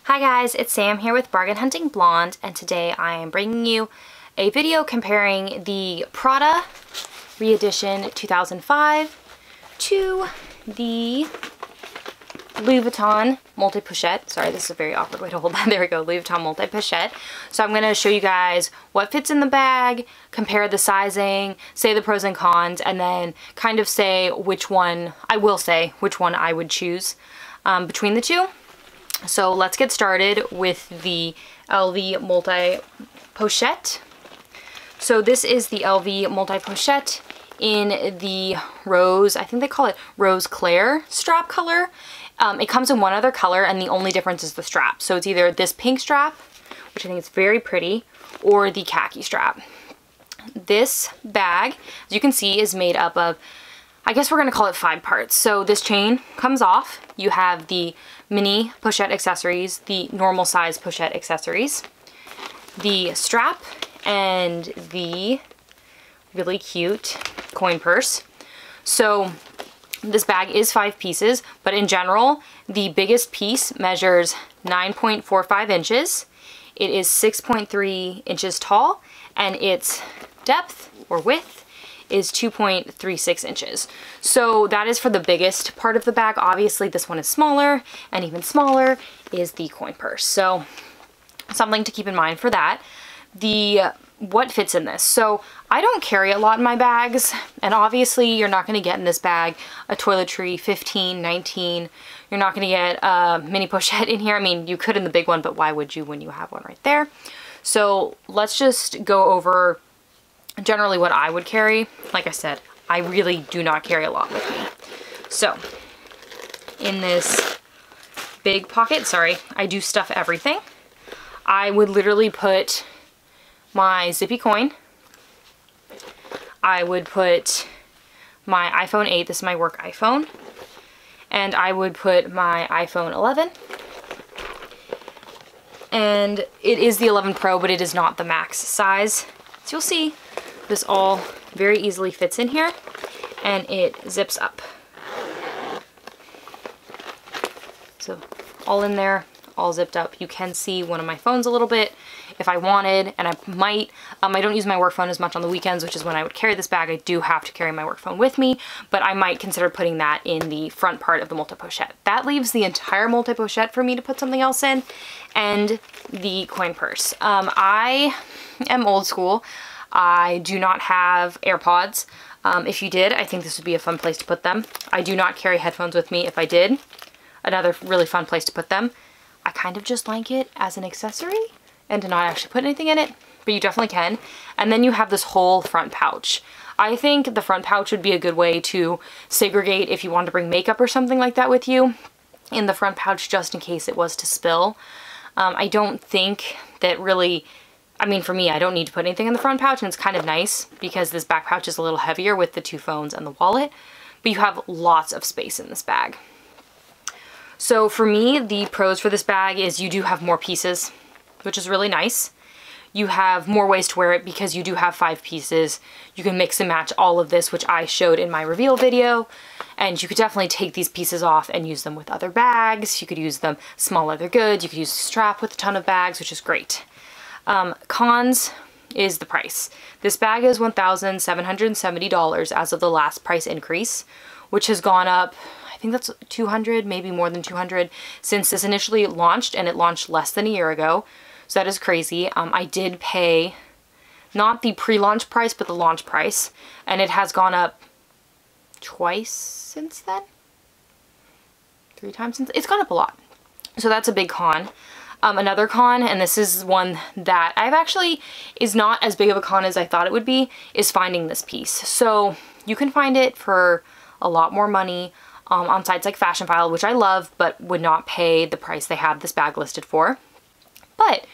Hi guys, it's Sam here with Bargain Hunting Blonde, and today I am bringing you a video comparing the Prada Re-Edition 2005 to the Louis Vuitton Multi Pochette. Sorry, this is a very awkward way to hold that. There we go, Louis Vuitton Multi Pochette. So I'm going to show you guys what fits in the bag, compare the sizing, say the pros and cons, and then kind of say which one, I will say which one I would choose between the two. So let's get started with the LV Multi Pochette. So this is the LV Multi Pochette in the rose, I think they call it rose Claire strap color. It comes in one other color and the only difference is the strap. So it's either this pink strap, which I think is very pretty, or the khaki strap. This bag, as you can see, is made up of, I guess we're going to call it 5 parts. So this chain comes off. You have the mini pochette accessories, the normal size pochette accessories, the strap, and the really cute coin purse. So this bag is 5 pieces, but in general, the biggest piece measures 9.45 inches. It is 6.3 inches tall, and its depth or width is 2.36 inches. So that is for the biggest part of the bag. Obviously this one is smaller, and even smaller is the coin purse. So something to keep in mind for that. What fits in this? So I don't carry a lot in my bags, and obviously you're not going to get in this bag a toiletry 15, 19. You're not going to get a mini pochette in here. I mean, you could in the big one, but why would you when you have one right there? So let's just go over generally what I would carry. Like I said, I really do not carry a lot with me. So in this big pocket, sorry, I do stuff everything. I would literally put my zippy coin. I would put my iPhone 8, this is my work iPhone, and I would put my iPhone 11. And it is the 11 Pro, but it is not the max size. So you'll see this all very easily fits in here, and it zips up. So all in there, all zipped up. You can see one of my phones a little bit if I wanted, and I might. I don't use my work phone as much on the weekends, which is when I would carry this bag. I do have to carry my work phone with me, but I might consider putting that in the front part of the multi pochette. That leaves the entire multi pochette for me to put something else in, and the coin purse. I am old school. I do not have AirPods. If you did, I think this would be a fun place to put them. I do not carry headphones with me. If I did, another really fun place to put them. I kind of just like it as an accessory and to not actually put anything in it, but you definitely can. And then you have this whole front pouch. I think the front pouch would be a good way to segregate if you want to bring makeup or something like that with you in the front pouch, just in case it was to spill. I don't think that really, I mean, for me, I don't need to put anything in the front pouch, and it's kind of nice because this back pouch is a little heavier with the 2 phones and the wallet, but you have lots of space in this bag. So for me, the pros for this bag is you do have more pieces, which is really nice. You have more ways to wear it because you do have 5 pieces. You can mix and match all of this, which I showed in my reveal video, and you could definitely take these pieces off and use them with other bags. You could use them small leather goods. You could use a strap with a ton of bags, which is great. Cons is the price. This bag is $1,770 as of the last price increase, which has gone up, I think that's 200, maybe more than 200 since this initially launched, and it launched less than a year ago. So that is crazy. I did pay not the pre-launch price, but the launch price, and it has gone up twice since then. 3 times since, it's gone up a lot. So that's a big con. Another con, and this is one that I've actually is not as big of a con as I thought it would be, is finding this piece. So you can find it for a lot more money on sites like Fashion File, which I love, but would not pay the price they have this bag listed for. But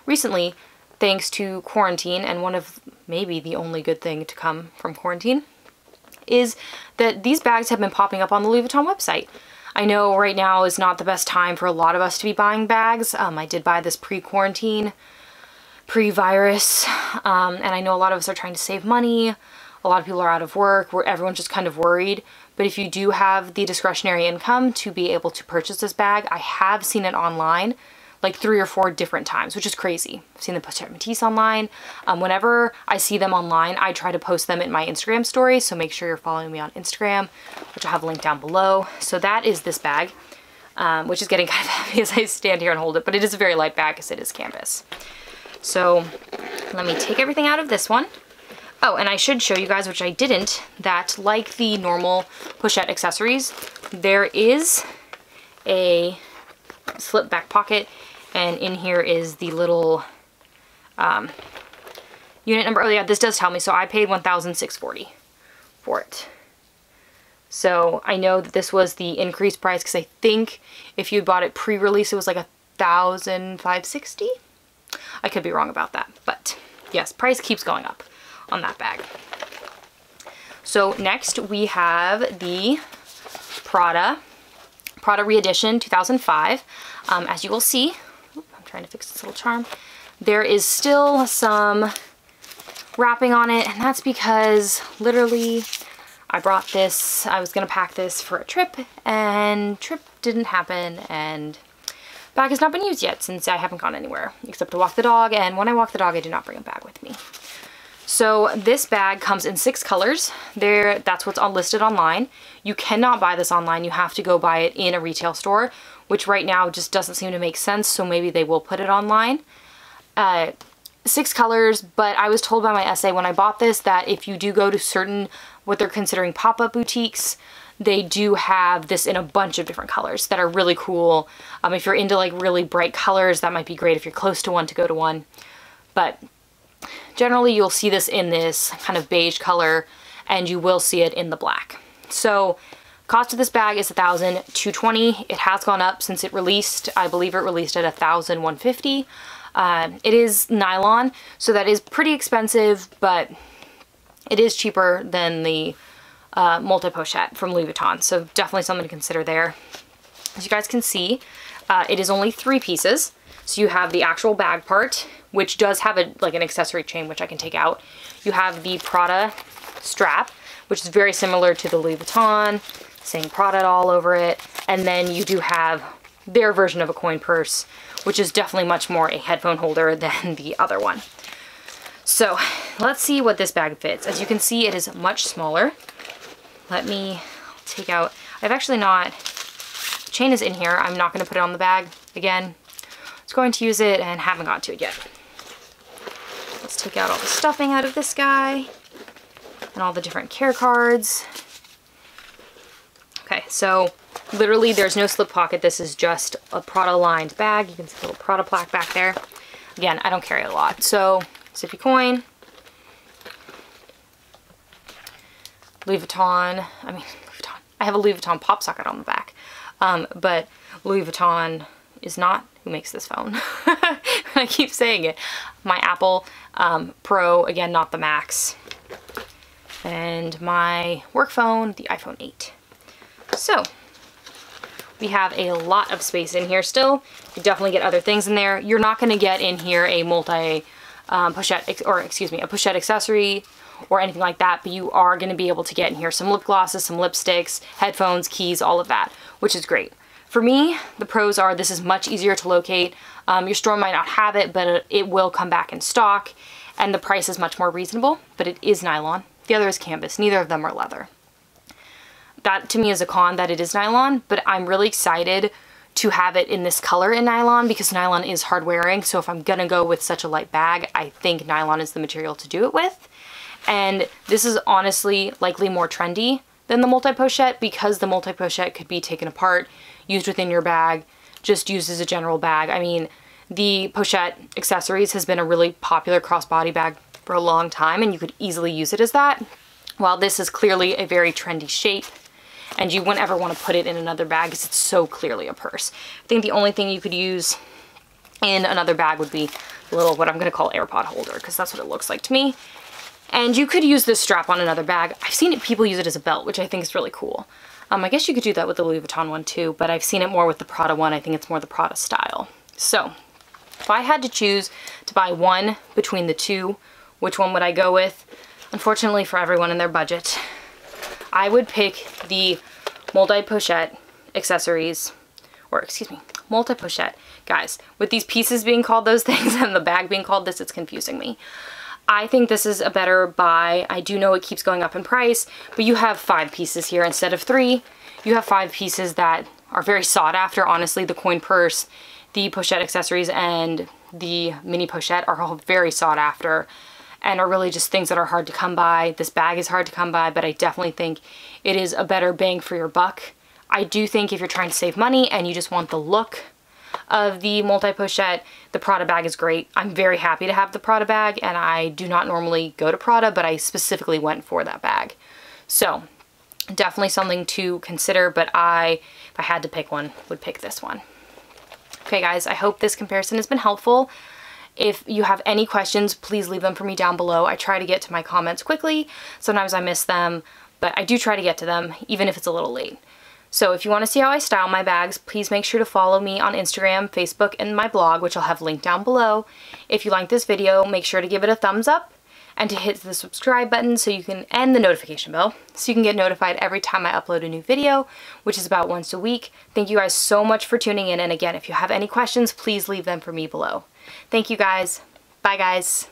recently, thanks to quarantine, and one of maybe the only good thing to come from quarantine, is that these bags have been popping up on the Louis Vuitton website. I know right now is not the best time for a lot of us to be buying bags. I did buy this pre-quarantine, pre-virus, and I know a lot of us are trying to save money. A lot of people are out of work, where everyone's just kind of worried. But if you do have the discretionary income to be able to purchase this bag, I have seen it online, like 3 or 4 different times, which is crazy. I've seen the Pochette Matisse online. Whenever I see them online, I try to post them in my Instagram story, so make sure you're following me on Instagram, which I'll have a link down below. So that is this bag, which is getting kind of heavy as I stand here and hold it, but it is a very light bag because it is canvas. So let me take everything out of this one. Oh, and I should show you guys, which I didn't, that like the normal pochette accessories, there is a slip back pocket, and in here is the little unit number. Oh yeah, this does tell me, so I paid $1,640 for it. So I know that this was the increased price, because I think if you bought it pre-release, it was like $1,560. I could be wrong about that, but yes, price keeps going up on that bag. So next we have the Prada Re-Edition 2005. As you will see, I'm trying to fix this little charm, there is still some wrapping on it, and that's because literally I brought this, I was gonna pack this for a trip, and trip didn't happen, and bag has not been used yet since I haven't gone anywhere except to walk the dog, and when I walk the dog I did not bring a bag with me. So this bag comes in 6 colors. That's what's listed online. You cannot buy this online. You have to go buy it in a retail store, which right now just doesn't seem to make sense, so maybe they will put it online. 6 colors, but I was told by my SA when I bought this that if you do go to certain, what they're considering pop-up boutiques, they do have this in a bunch of different colors that are really cool. If you're into like really bright colors, that might be great if you're close to one to go to one. But generally you'll see this in this kind of beige color, and you will see it in the black. So cost of this bag is $1,220. It has gone up since it released. I believe it released at $1,150. It is nylon, so that is pretty expensive, but it is cheaper than the Multi Pochette from Louis Vuitton, so definitely something to consider there. As you guys can see, it is only 3 pieces. So you have the actual bag part, which does have like an accessory chain, which I can take out. You have the Prada strap, which is very similar to the Louis Vuitton, saying Prada all over it. And then you do have their version of a coin purse, which is definitely much more a headphone holder than the other one. So let's see what this bag fits. As you can see, it is much smaller. Let me take out, I've actually not, the chain is in here. I'm not going to put it on the bag again. I was going to use it and haven't got to it yet. Let's take out all the stuffing out of this guy and all the different care cards. Okay, so literally there's no slip pocket. This is just a Prada lined bag. You can see the little Prada plaque back there. Again, I don't carry a lot. So zippy coin, Louis Vuitton, I have a Louis Vuitton pop socket on the back, but Louis Vuitton is not who makes this phone. I keep saying it. My Apple Pro, again, not the Max, and my work phone, the iPhone 8. So we have a lot of space in here still. You definitely get other things in there. You're not going to get in here a pochette, or excuse me, a pochette accessory or anything like that, but you are going to be able to get in here some lip glosses, some lipsticks, headphones, keys, all of that, which is great. For me, the pros are this is much easier to locate. Your store might not have it, but it will come back in stock, and the price is much more reasonable, but it is nylon. The other is canvas. Neither of them are leather. That to me is a con that it is nylon, but I'm really excited to have it in this color in nylon because nylon is hard wearing. So if I'm gonna go with such a light bag, I think nylon is the material to do it with. And this is honestly likely more trendy than the Multi Pochette because the Multi Pochette could be taken apart, used within your bag, just used as a general bag. I mean, the Pochette accessories has been a really popular crossbody bag for a long time, and you could easily use it as that. While this is clearly a very trendy shape, and you wouldn't ever want to put it in another bag because it's so clearly a purse. I think the only thing you could use in another bag would be a little, what I'm going to call AirPod holder, because that's what it looks like to me. And you could use this strap on another bag. I've seen people use it as a belt, which I think is really cool. I guess you could do that with the Louis Vuitton one too, but I've seen it more with the Prada one. I think it's more the Prada style. So if I had to choose to buy one between the two, which one would I go with? Unfortunately for everyone in their budget, I would pick the Multi Pochette accessories, or excuse me, Multi Pochette. Guys, with these pieces being called those things and the bag being called this, it's confusing me. I think this is a better buy. I do know it keeps going up in price, but you have 5 pieces here instead of 3. You have 5 pieces that are very sought after. Honestly, the coin purse, the pochette accessories, and the mini pochette are all very sought after and are really just things that are hard to come by. This bag is hard to come by, but I definitely think it is a better bang for your buck. I do think if you're trying to save money and you just want the look of the Multi Pochette, the Prada bag is great. I'm very happy to have the Prada bag, and I do not normally go to Prada, but I specifically went for that bag. So definitely something to consider, but if I had to pick one, would pick this one. Okay guys, I hope this comparison has been helpful. If you have any questions, please leave them for me down below. I try to get to my comments quickly. Sometimes I miss them, but I do try to get to them, even if it's a little late. So if you want to see how I style my bags, please make sure to follow me on Instagram, Facebook, and my blog, which I'll have linked down below. If you like this video, make sure to give it a thumbs up and to hit the subscribe button so you can, and the notification bell, so you can get notified every time I upload a new video, which is about once a week. Thank you guys so much for tuning in, and again, if you have any questions, please leave them for me below. Thank you guys. Bye guys.